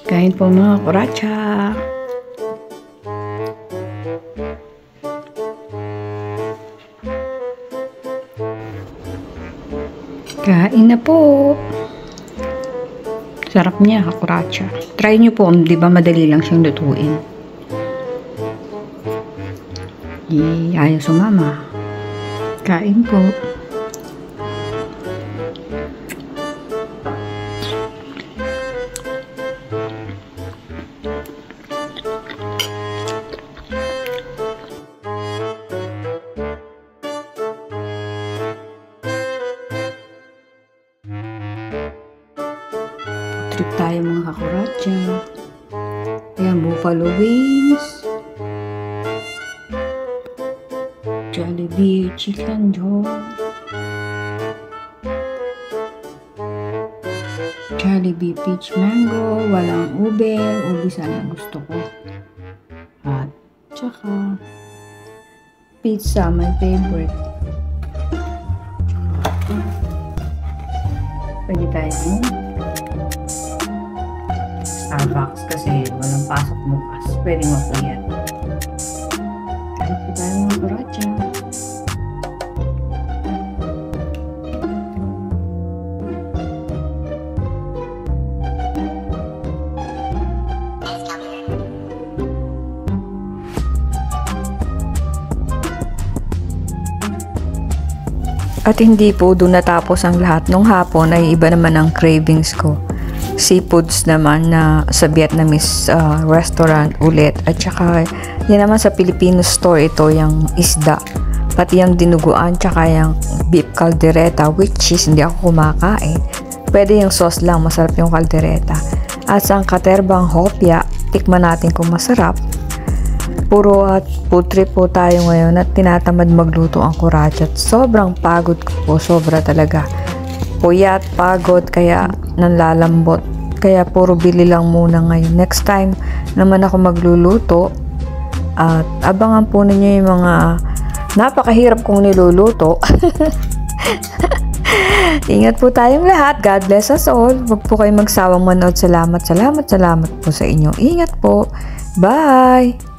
Kain po mga kuracha. Kain na po. Sarap niya, kuracha. Try nyo po, di ba madali lang siyang lutuin. Ayaw sumama. Kain po. Trip tayo mga kakuracha. Ayan, buffalo wings, Jollibee chicken joy, Jollibee peach mango, walang ube sana gusto ko. At tsaka pizza, my favorite. Pwede tayo Starbucks kasi walang pasok bukas. Pwede mapuyat. Kahit po tayo mga kuracha. At hindi po doon natapos ang lahat. Nung hapon ay iba naman ang cravings ko. Seafoods naman na sa Vietnamese restaurant ulit. At saka yan naman sa Filipino store ito yung isda. Pati yung dinuguan tsaka yung beef caldereta, which is hindi ako kumakain. Pwede yung sauce lang, masarap yung caldereta. At sa katerbang hopya, tikman natin kung masarap. Puro at food trip po tayo ngayon at tinatamad magluto ang kuracha. Sobrang pagod ko po, sobra talaga. Puyat, pagod, kaya nanlalambot. Kaya puro bili lang muna ngayon. Next time naman ako magluluto. At abangan po ninyo yung mga napakahirap kong niluluto. Ingat po tayong lahat. God bless us all. Huwag po kayong magsawang manood. Salamat po sa inyo. Ingat po. Bye!